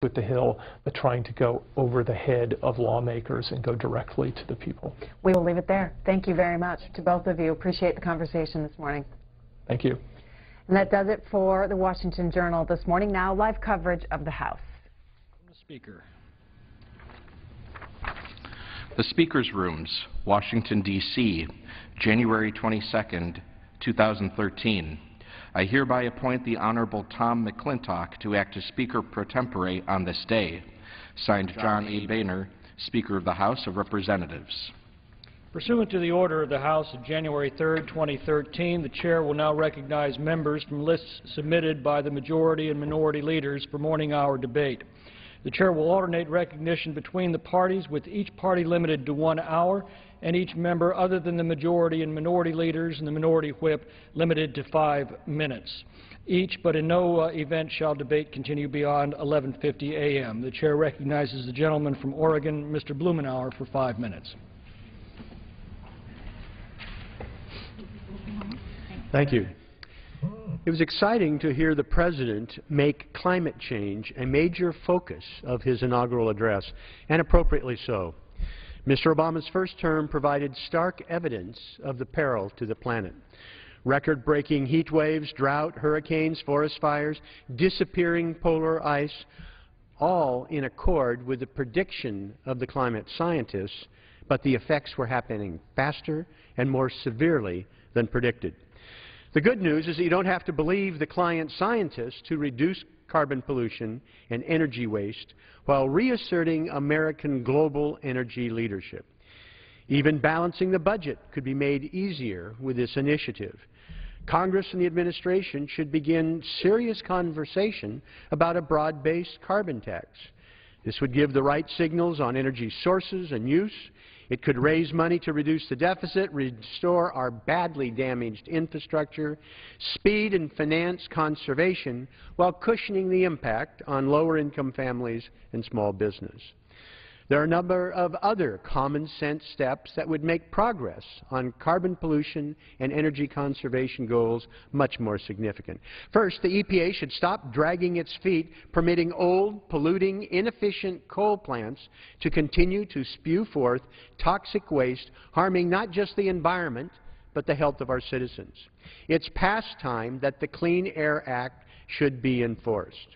with the Hill, but trying to go over the head of lawmakers and go directly to the people. We will leave it there. Thank you very much to both of you. Appreciate the conversation this morning. Thank you. And that does it for the Washington Journal this morning. Now, live coverage of the House. The Speaker. The Speaker's Rooms, Washington, D.C., January 22nd, 2013. I hereby appoint the Honorable Tom McClintock to act as Speaker pro tempore on this day. Signed, John A. Boehner, Speaker of the House of Representatives. Pursuant to the order of the House of January 3, 2013, the Chair will now recognize members from lists submitted by the majority and minority leaders for morning hour debate. The Chair will alternate recognition between the parties, with each party limited to 1 hour, and each member other than the majority and minority leaders and the minority whip limited to 5 minutes. Each, but in no event shall debate continue beyond 11:50 a.m. The Chair recognizes the gentleman from Oregon, Mr. Blumenauer, for 5 minutes. Thank you. It was exciting to hear the President make climate change a major focus of his inaugural address, and appropriately so. Mr. Obama's first term provided stark evidence of the peril to the planet. Record-breaking heat waves, drought, hurricanes, forest fires, disappearing polar ice, all in accord with the prediction of the climate scientists, but the effects were happening faster and more severely than predicted. The good news is that you don't have to believe the climate scientists to reduce carbon pollution and energy waste while reasserting American global energy leadership. Even balancing the budget could be made easier with this initiative. Congress and the administration should begin serious conversation about a broad-based carbon tax. This would give the right signals on energy sources and use. It could raise money to reduce the deficit, restore our badly damaged infrastructure, speed and finance conservation, while cushioning the impact on lower-income families and small business. There are a number of other common-sense steps that would make progress on carbon pollution and energy conservation goals much more significant. First, the EPA should stop dragging its feet, permitting old, polluting, inefficient coal plants to continue to spew forth toxic waste, harming not just the environment, but the health of our citizens. It's past time that the Clean Air Act should be enforced.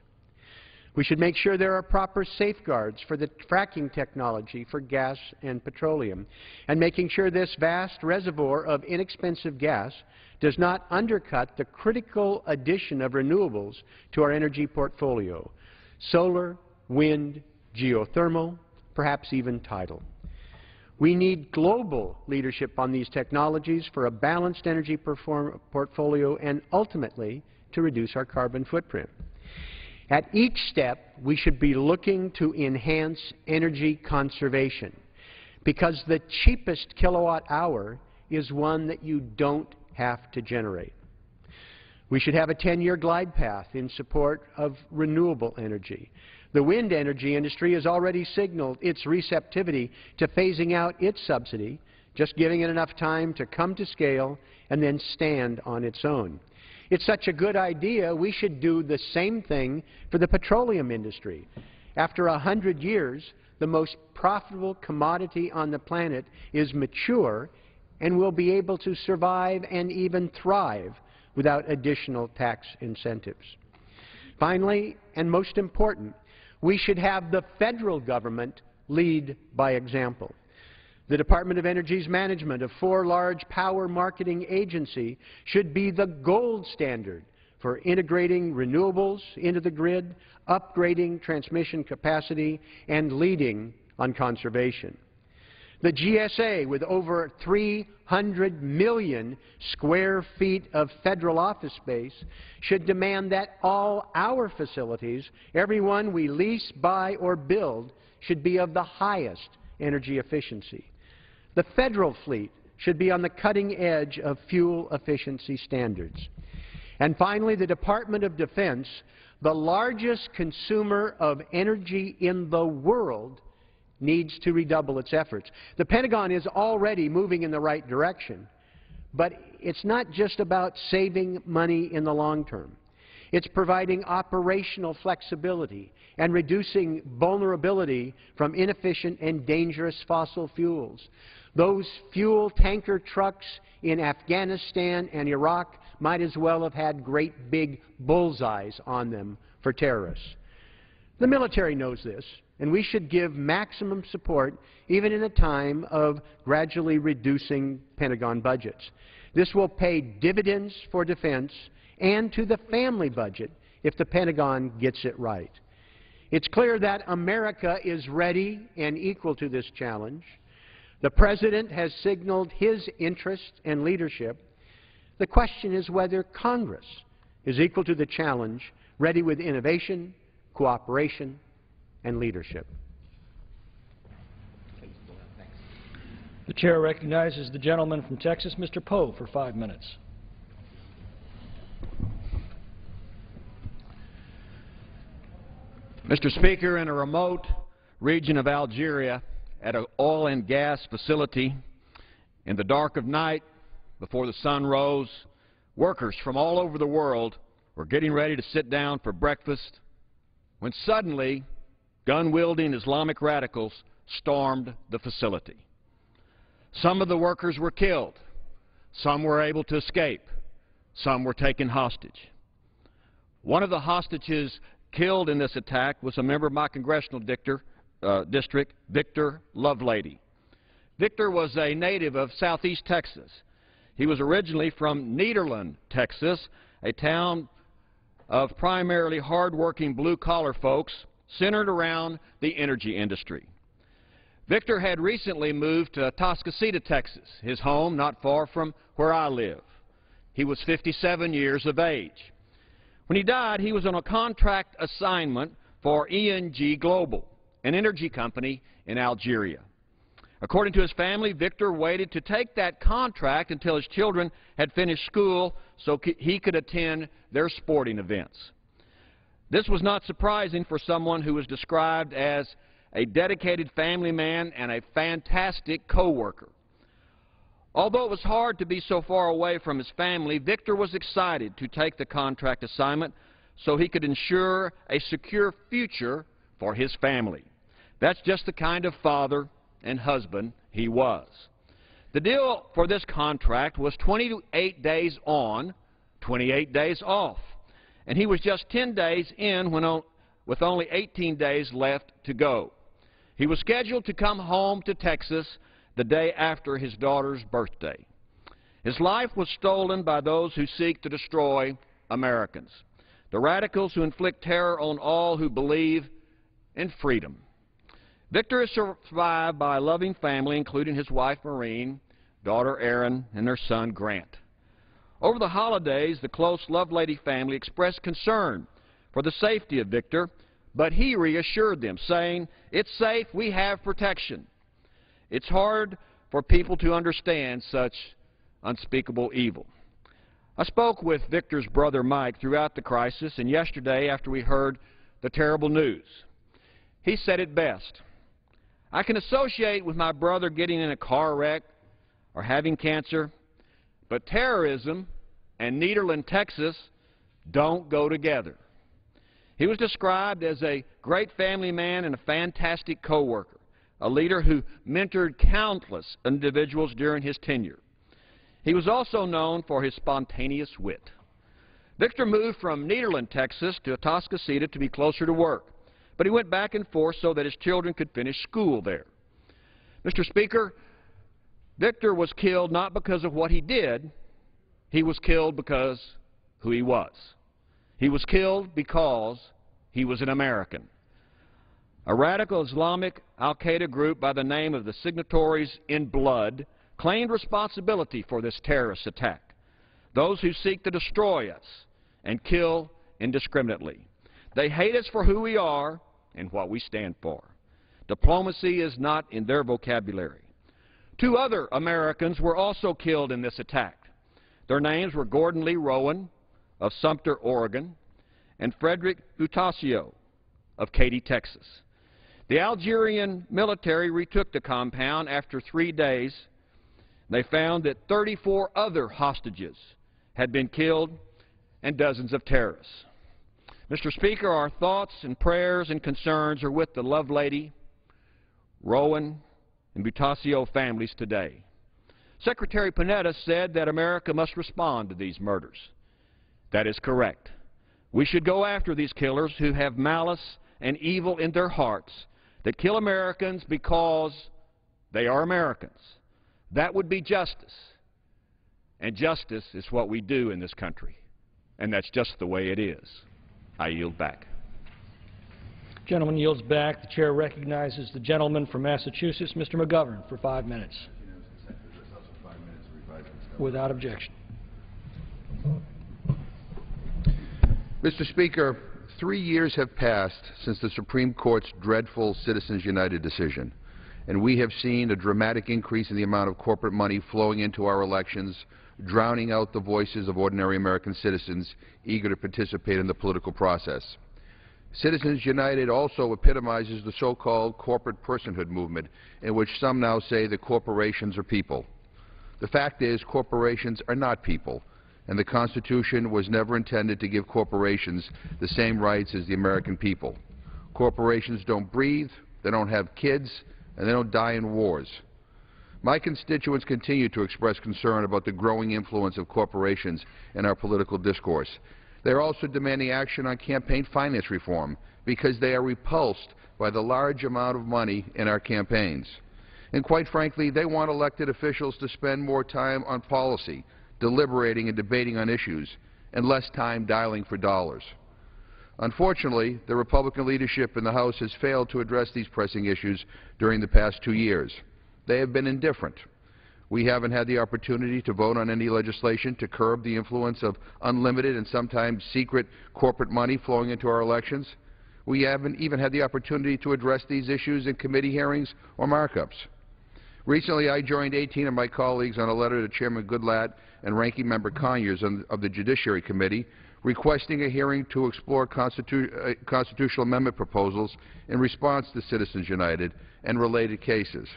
We should make sure there are proper safeguards for the fracking technology for gas and petroleum, and making sure this vast reservoir of inexpensive gas does not undercut the critical addition of renewables to our energy portfolio: solar, wind, geothermal, perhaps even tidal. We need global leadership on these technologies for a balanced energy portfolio and ultimately to reduce our carbon footprint. At each step, we should be looking to enhance energy conservation, because the cheapest kilowatt hour is one that you don't have to generate. We should have a 10-year glide path in support of renewable energy. The wind energy industry has already signaled its receptivity to phasing out its subsidy, just giving it enough time to come to scale and then stand on its own. It's such a good idea, we should do the same thing for the petroleum industry. After 100 years, the most profitable commodity on the planet is mature and will be able to survive and even thrive without additional tax incentives. Finally, and most important, we should have the federal government lead by example. The Department of Energy's management of 4 large power marketing agencies should be the gold standard for integrating renewables into the grid, upgrading transmission capacity, and leading on conservation. The GSA, with over 300 million square feet of federal office space, should demand that all our facilities, every one we lease, buy, or build, should be of the highest energy efficiency. The federal fleet should be on the cutting edge of fuel efficiency standards. And finally, the Department of Defense, the largest consumer of energy in the world, needs to redouble its efforts. The Pentagon is already moving in the right direction, but it's not just about saving money in the long term. It's providing operational flexibility and reducing vulnerability from inefficient and dangerous fossil fuels. Those fuel tanker trucks in Afghanistan and Iraq might as well have had great big bullseyes on them for terrorists. The military knows this, and we should give maximum support even in a time of gradually reducing Pentagon budgets. This will pay dividends for defense and to the family budget if the Pentagon gets it right. It's clear that America is ready and equal to this challenge. The President has signaled his interest and leadership. The question is whether Congress is equal to the challenge, ready with innovation, cooperation, and leadership. The chair recognizes the gentleman from Texas, Mr. Poe, for 5 minutes. Mr. Speaker, in a remote region of Algeria, at an oil and gas facility, in the dark of night, before the sun rose, workers from all over the world were getting ready to sit down for breakfast when suddenly gun-wielding Islamic radicals stormed the facility. Some of the workers were killed. Some were able to escape. Some were taken hostage. One of the hostages killed in this attack was a member of my congressional district, Victor Lovelady. Victor was a native of southeast Texas. He was originally from Nederland, Texas, a town of primarily hard-working blue-collar folks centered around the energy industry. Victor had recently moved to Atascocita, Texas, his home not far from where I live. He was 57 years of age. When he died, he was on a contract assignment for ENG Global, an energy company in Algeria. According to his family, Victor waited to take that contract until his children had finished school so he could attend their sporting events. This was not surprising for someone who was described as a dedicated family man and a fantastic co-worker. Although it was hard to be so far away from his family, Victor was excited to take the contract assignment so he could ensure a secure future for his family. That's just the kind of father and husband he was. The deal for this contract was 28 days on, 28 days off, and he was just 10 days in with only 18 days left to go. He was scheduled to come home to Texas the day after his daughter's birthday. His life was stolen by those who seek to destroy Americans, the radicals who inflict terror on all who believe in freedom. Victor is survived by a loving family, including his wife, Maureen, daughter, Erin, and their son, Grant. Over the holidays, the close Lovelady family expressed concern for the safety of Victor, but he reassured them, saying, "It's safe, we have protection." It's hard for people to understand such unspeakable evil. I spoke with Victor's brother, Mike, throughout the crisis, and yesterday, after we heard the terrible news, he said it best. "I can associate with my brother getting in a car wreck or having cancer, but terrorism and Nederland, Texas don't go together." He was described as a great family man and a fantastic co-worker, a leader who mentored countless individuals during his tenure. He was also known for his spontaneous wit. Victor moved from Nederland, Texas to Atascocita to be closer to work, but he went back and forth so that his children could finish school there. Mr. Speaker, Victor was killed not because of what he did. He was killed because who he was. He was killed because he was an American. A radical Islamic al-Qaeda group by the name of the Signatories in Blood claimed responsibility for this terrorist attack. Those who seek to destroy us and kill indiscriminately. They hate us for who we are and what we stand for. Diplomacy is not in their vocabulary. 2 other Americans were also killed in this attack. Their names were Gordon Lee Rowan of Sumter, Oregon, and Frederick Utasio of Katy, Texas. The Algerian military retook the compound after 3 days. They found that 34 other hostages had been killed and dozens of terrorists. Mr. Speaker, our thoughts and prayers and concerns are with the Lovelady, Rowan, and Butasio families today. Secretary Panetta said that America must respond to these murders. That is correct. We should go after these killers who have malice and evil in their hearts, that kill Americans because they are Americans. That would be justice. And justice is what we do in this country. And that's just the way it is. I yield back. Gentleman yields back. The chair recognizes the gentleman from Massachusetts, Mr. McGovern, for 5 minutes. Without objection. Mr. Speaker, 3 years have passed since the Supreme Court's dreadful Citizens United decision, and we have seen a dramatic increase in the amount of corporate money flowing into our elections, drowning out the voices of ordinary American citizens eager to participate in the political process. Citizens United also epitomizes the so-called corporate personhood movement, in which some now say that corporations are people. The fact is, corporations are not people, and the Constitution was never intended to give corporations the same rights as the American people. Corporations don't breathe, they don't have kids, and they don't die in wars. My constituents continue to express concern about the growing influence of corporations in our political discourse. They are also demanding action on campaign finance reform because they are repulsed by the large amount of money in our campaigns. And quite frankly, they want elected officials to spend more time on policy, deliberating and debating on issues, and less time dialing for dollars. Unfortunately, the Republican leadership in the House has failed to address these pressing issues during the past 2 years. They have been indifferent. We haven't had the opportunity to vote on any legislation to curb the influence of unlimited and sometimes secret corporate money flowing into our elections. We haven't even had the opportunity to address these issues in committee hearings or markups. Recently, I joined 18 of my colleagues on a letter to Chairman Goodlatte and Ranking Member Conyers of the Judiciary Committee requesting a hearing to explore constitutional amendment proposals in response to Citizens United and related cases.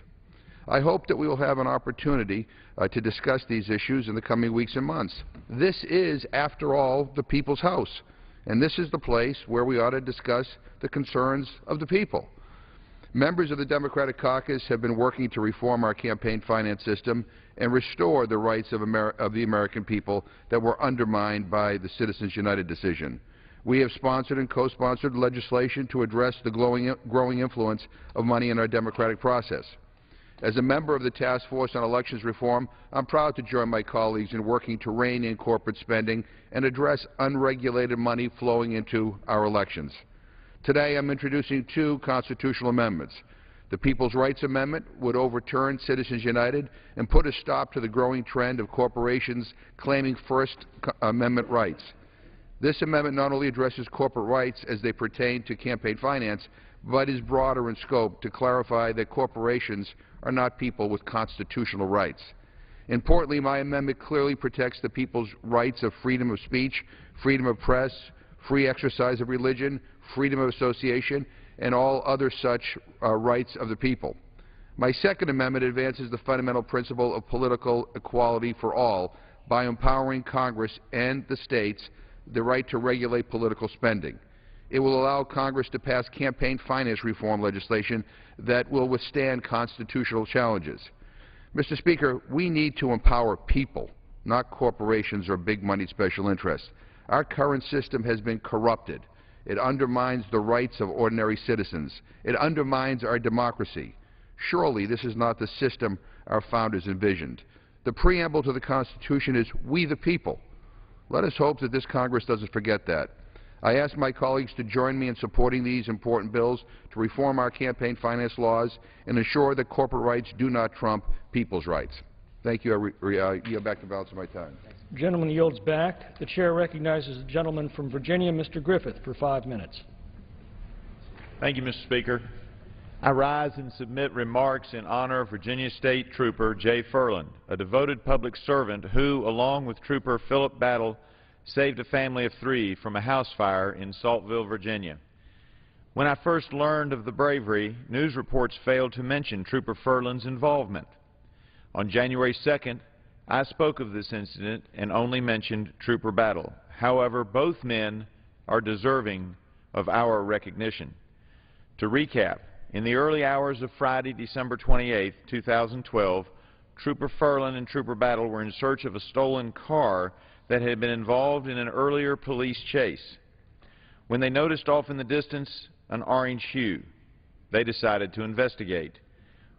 I hope that we will have an opportunity to discuss these issues in the coming weeks and months. This is, after all, the people's house, and this is the place where we ought to discuss the concerns of the people. Members of the Democratic caucus have been working to reform our campaign finance system and restore the rights of the American people that were undermined by the Citizens United decision. We have sponsored and co-sponsored legislation to address the growing influence of money in our democratic process. As a member of the Task Force on Elections Reform, I'm proud to join my colleagues in working to rein in corporate spending and address unregulated money flowing into our elections. Today, I'm introducing 2 constitutional amendments. The People's Rights Amendment would overturn Citizens United and put a stop to the growing trend of corporations claiming First Amendment rights. This amendment not only addresses corporate rights as they pertain to campaign finance, but is broader in scope to clarify that corporations are not people with constitutional rights. Importantly, my amendment clearly protects the people's rights of freedom of speech, freedom of press, free exercise of religion, freedom of association, and all other such rights of the people. My second amendment advances the fundamental principle of political equality for all by empowering Congress and the states the right to regulate political spending. It will allow Congress to pass campaign finance reform legislation that will withstand constitutional challenges. Mr. Speaker, we need to empower people, not corporations or big money special interests. Our current system has been corrupted. It undermines the rights of ordinary citizens. It undermines our democracy. Surely this is not the system our founders envisioned. The preamble to the Constitution is "We the people." Let us hope that this Congress doesn't forget that. I ask my colleagues to join me in supporting these important bills to reform our campaign finance laws and ensure that corporate rights do not trump people's rights. Thank you. I yield back the balance of my time. The gentleman yields back. The chair recognizes the gentleman from Virginia, Mr. Griffith, for 5 minutes. Thank you, Mr. Speaker. I rise and submit remarks in honor of Virginia State Trooper Jay Furland, a devoted public servant who, along with Trooper Philip Battle, saved a family of 3 from a house fire in Saltville, Virginia. When I first learned of the bravery, news reports failed to mention Trooper Furland's involvement. On January 2nd, I spoke of this incident and only mentioned Trooper Battle. However, both men are deserving of our recognition. To recap, in the early hours of Friday, December 28, 2012, Trooper Furlan and Trooper Battle were in search of a stolen car that had been involved in an earlier police chase. When they noticed off in the distance an orange hue, they decided to investigate.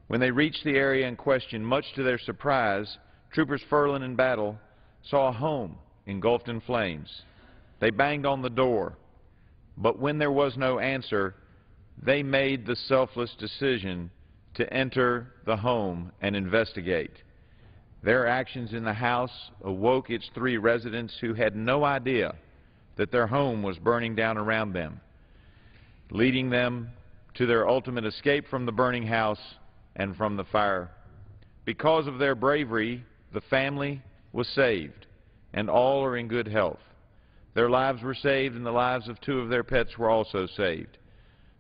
When they reached the area in question, much to their surprise, Troopers Furlan and Battle saw a home engulfed in flames. They banged on the door, but when there was no answer, they made the selfless decision to enter the home and investigate. Their actions in the house awoke its 3 residents who had no idea that their home was burning down around them, leading them to their ultimate escape from the burning house and from the fire. Because of their bravery, the family was saved, and all are in good health. Their lives were saved, and the lives of 2 of their pets were also saved.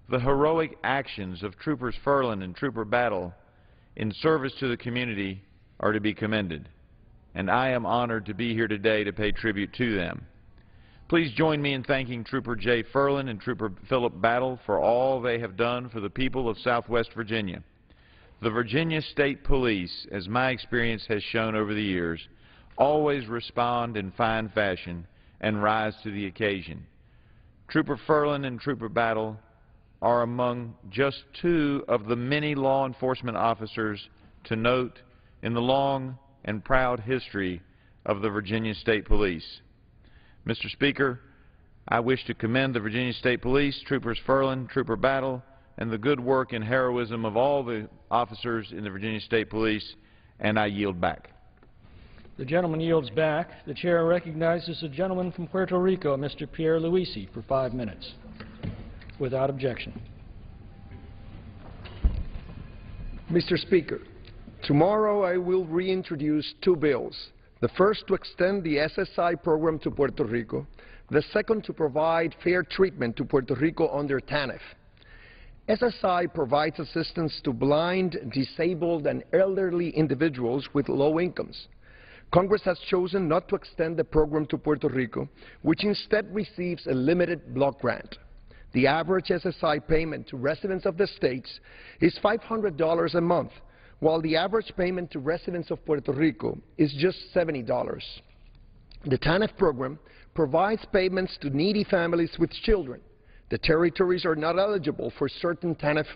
The heroic actions of Troopers Furlan and Trooper Battle in service to the community are to be commended, and I am honored to be here today to pay tribute to them. Please join me in thanking Trooper Jay Furlan and Trooper Philip Battle for all they have done for the people of Southwest Virginia. The Virginia State Police, as my experience has shown over the years, always respond in fine fashion and rise to the occasion. Trooper Furlan and Trooper Battle are among just 2 of the many law enforcement officers to note in the long and proud history of the Virginia State Police. Mr. Speaker, I wish to commend the Virginia State Police, Troopers Furlan, Trooper Battle, and the good work and heroism of all the officers in the Virginia State Police, and I yield back. The gentleman yields back. The chair recognizes the gentleman from Puerto Rico, Mr. Pierre Luisi, for 5 minutes, without objection. Mr. Speaker, tomorrow I will reintroduce 2 bills. The first to extend the SSI program to Puerto Rico, the second to provide fair treatment to Puerto Rico under TANF. SSI provides assistance to blind, disabled, and elderly individuals with low incomes. Congress has chosen not to extend the program to Puerto Rico, which instead receives a limited block grant. The average SSI payment to residents of the states is $500 a month, while the average payment to residents of Puerto Rico is just $70. The TANF program provides payments to needy families with children. The territories are not eligible for certain TANF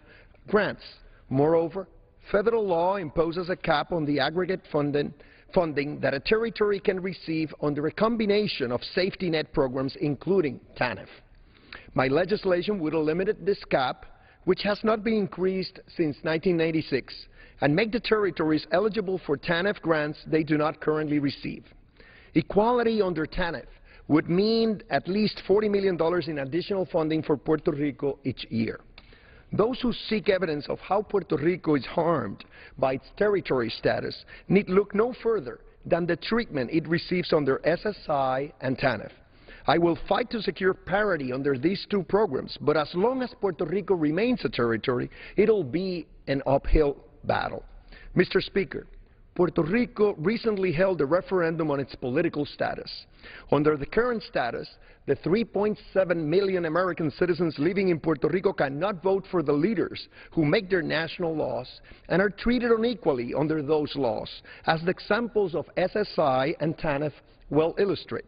grants. Moreover, federal law imposes a cap on the aggregate funding that a territory can receive under a combination of safety net programs, including TANF. My legislation would eliminate this cap, which has not been increased since 1996, and make the territories eligible for TANF grants they do not currently receive. Equality under TANF would mean at least $40 million in additional funding for Puerto Rico each year. Those who seek evidence of how Puerto Rico is harmed by its territory status need look no further than the treatment it receives under SSI and TANF. I will fight to secure parity under these 2 programs, but as long as Puerto Rico remains a territory, it'll be an uphill battle. Mr. Speaker, Puerto Rico recently held a referendum on its political status. Under the current status, the 3.7 million American citizens living in Puerto Rico cannot vote for the leaders who make their national laws and are treated unequally under those laws, as the examples of SSI and TANF well illustrate.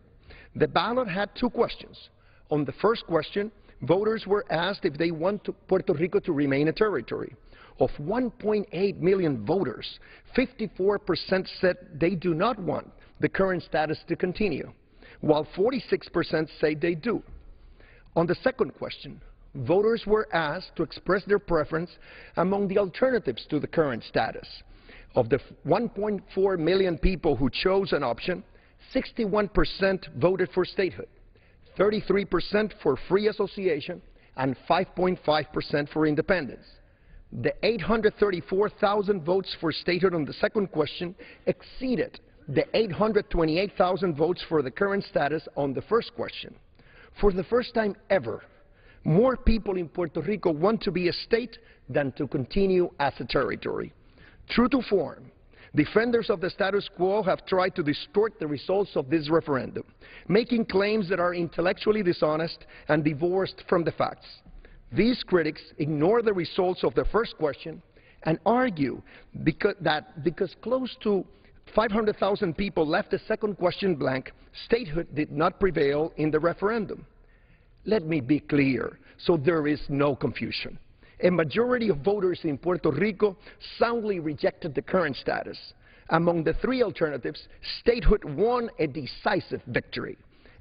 The ballot had 2 questions. On the first question, voters were asked if they want Puerto Rico to remain a territory. Of 1.8 million voters, 54% said they do not want the current status to continue, while 46% say they do. On the second question, voters were asked to express their preference among the alternatives to the current status. Of the 1.4 million people who chose an option, 61% voted for statehood, 33% for free association, and 5.5% for independence. The 834,000 votes for statehood on the second question exceeded the 828,000 votes for the current status on the first question. For the first time ever, more people in Puerto Rico want to be a state than to continue as a territory. True to form, Defenders of the status quo have tried to distort the results of this referendum, making claims that are intellectually dishonest and divorced from the facts. These critics ignore the results of the first question and argue because close to 500,000 people left the second question blank, statehood did not prevail in the referendum. Let me be clear, so there is no confusion. A majority of voters in Puerto Rico soundly rejected the current status. Among the three alternatives, statehood won a decisive victory,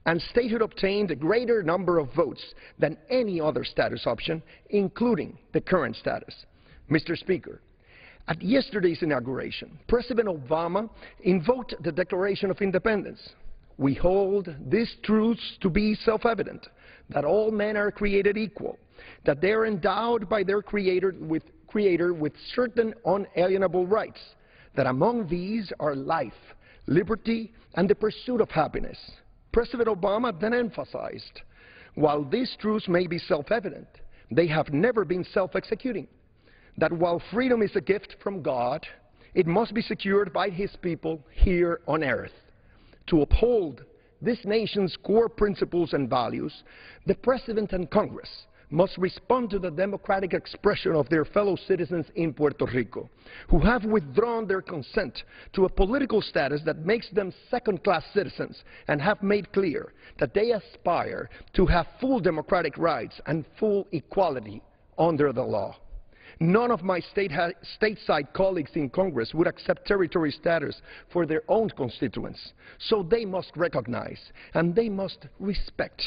and statehood obtained a greater number of votes than any other status option, including the current status. Mr. Speaker, at yesterday's inauguration, President Obama invoked the Declaration of Independence. We hold these truths to be self-evident, that all men are created equal, that they are endowed by their Creator with certain unalienable rights, that among these are life, liberty, and the pursuit of happiness. President Obama then emphasized, while these truths may be self-evident, they have never been self-executing, that while freedom is a gift from God, it must be secured by His people here on earth. To uphold this nation's core principles and values, the President and Congress must respond to the democratic expression of their fellow citizens in Puerto Rico, who have withdrawn their consent to a political status that makes them second-class citizens and have made clear that they aspire to have full democratic rights and full equality under the law. None of my stateside colleagues in Congress would accept territory status for their own constituents, so they must recognize and they must respect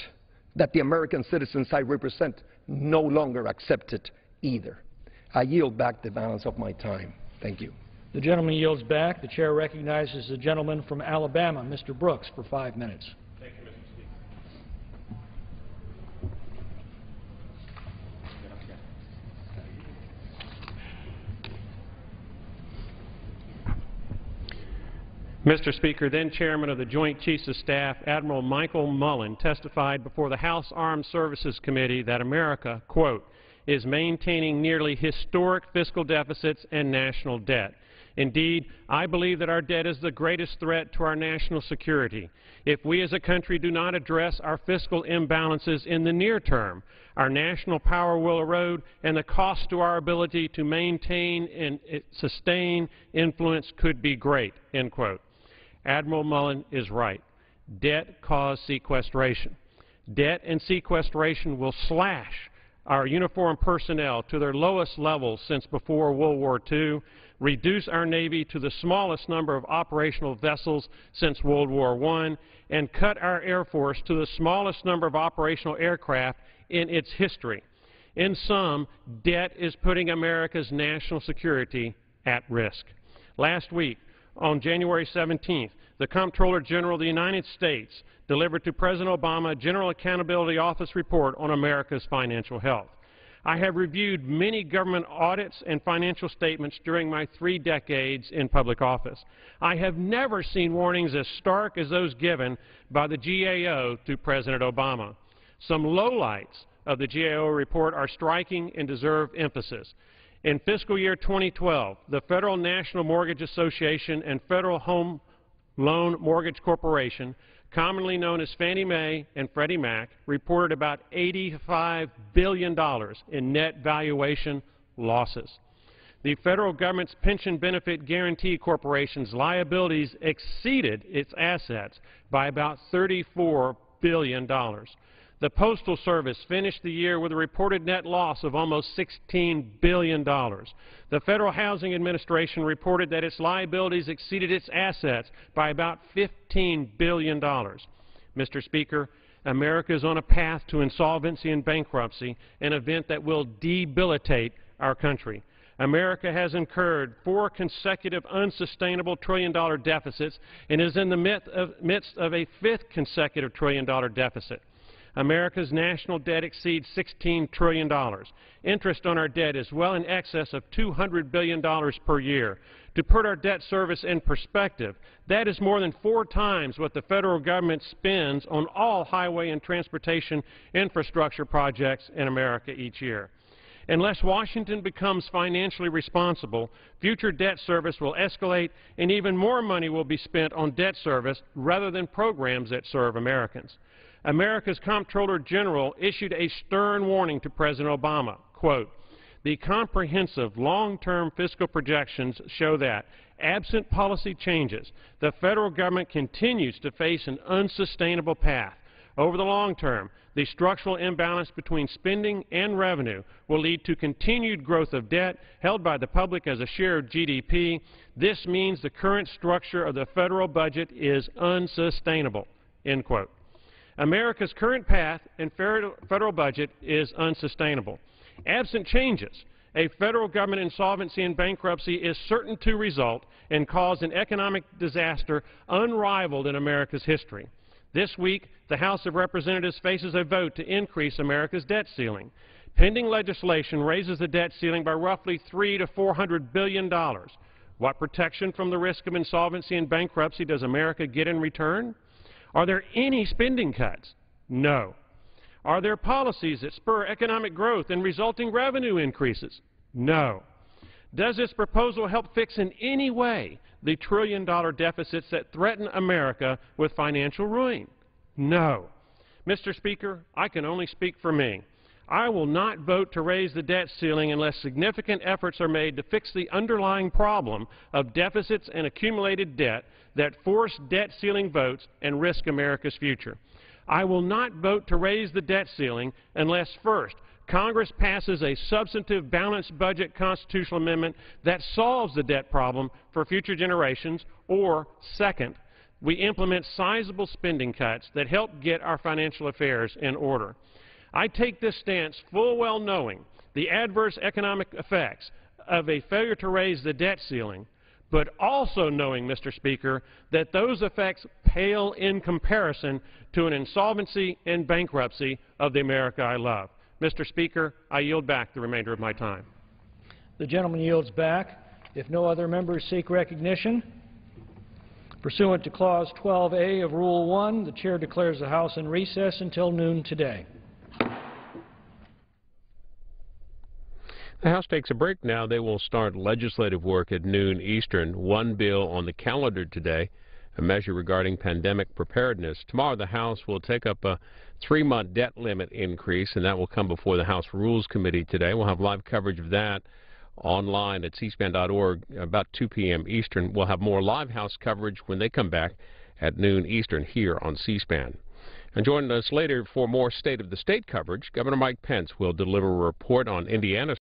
that the American citizens I represent no longer accept it either. I yield back the balance of my time. Thank you. The gentleman yields back. The chair recognizes the gentleman from Alabama, Mr. Brooks, for 5 minutes. Thank you, Mr. Speaker. Mr. Speaker, then Chairman of the Joint Chiefs of Staff, Admiral Michael Mullen, testified before the House Armed Services Committee that America, quote, is maintaining nearly historic fiscal deficits and national debt. Indeed, I believe that our debt is the greatest threat to our national security. If we as a country do not address our fiscal imbalances in the near term, our national power will erode and the cost to our ability to maintain and sustain influence could be great, end quote. Admiral Mullen is right. Debt caused sequestration. Debt and sequestration will slash our uniformed personnel to their lowest levels since before World War II, reduce our Navy to the smallest number of operational vessels since World War I, and cut our Air Force to the smallest number of operational aircraft in its history. In sum, debt is putting America's national security at risk. Last week, on January 17th, the Comptroller General of the United States delivered to President Obama a General Accountability Office report on America's financial health. I have reviewed many government audits and financial statements during my 3 decades in public office. I have never seen warnings as stark as those given by the GAO to President Obama. Some lowlights of the GAO report are striking and deserve emphasis. In fiscal year 2012, the Federal National Mortgage Association and Federal Home Loan Mortgage Corporation, commonly known as Fannie Mae and Freddie Mac, reported about $85 billion in net valuation losses. The federal government's Pension Benefit Guaranty Corporation's liabilities exceeded its assets by about $34 billion. The Postal Service finished the year with a reported net loss of almost $16 billion. The Federal Housing Administration reported that its liabilities exceeded its assets by about $15 billion. Mr. Speaker, America is on a path to insolvency and bankruptcy, an event that will debilitate our country. America has incurred 4 consecutive unsustainable trillion-dollar deficits and is in the midst of a 5th consecutive trillion-dollar deficit. America's national debt exceeds $16 trillion. Interest on our debt is well in excess of $200 billion per year. To put our debt service in perspective, that is more than 4 times what the federal government spends on all highway and transportation infrastructure projects in America each year. Unless Washington becomes financially responsible, future debt service will escalate and even more money will be spent on debt service rather than programs that serve Americans. America's Comptroller General issued a stern warning to President Obama, quote, "The comprehensive long-term fiscal projections show that, absent policy changes, the federal government continues to face an unsustainable path. Over the long term, the structural imbalance between spending and revenue will lead to continued growth of debt held by the public as a share of GDP. This means the current structure of the federal budget is unsustainable," end quote. America's current path and federal budget is unsustainable. Absent changes, a federal government insolvency and bankruptcy is certain to result and cause an economic disaster unrivaled in America's history. This week, the House of Representatives faces a vote to increase America's debt ceiling. Pending legislation raises the debt ceiling by roughly $300 to $400 billion. What protection from the risk of insolvency and bankruptcy does America get in return? Are there any spending cuts? No. Are there policies that spur economic growth and resulting revenue increases? No. Does this proposal help fix in any way the trillion-dollar deficits that threaten America with financial ruin? No. Mr. Speaker, I can only speak for me. I will not vote to raise the debt ceiling unless significant efforts are made to fix the underlying problem of deficits and accumulated debt that force debt ceiling votes and risk America's future. I will not vote to raise the debt ceiling unless, first, Congress passes a substantive balanced budget constitutional amendment that solves the debt problem for future generations, or, second, we implement sizable spending cuts that help get our financial affairs in order. I take this stance full well knowing the adverse economic effects of a failure to raise the debt ceiling, but also knowing, Mr. Speaker, that those effects pale in comparison to an insolvency and bankruptcy of the America I love. Mr. Speaker, I yield back the remainder of my time. The gentleman yields back. If no other members seek recognition, pursuant to Clause 12A of Rule 1, the Chair declares the House in recess until noon today. The House takes a break now. They will start legislative work at noon Eastern. One bill on the calendar today, a measure regarding pandemic preparedness. Tomorrow the House will take up a 3-month debt limit increase, and that will come before the House Rules Committee today. We'll have live coverage of that online at cspan.org about 2 p.m. Eastern. We'll have more live House coverage when they come back at noon Eastern here on C-SPAN. And joining us later for more State of the State coverage, Governor Mike Pence will deliver a report on Indiana's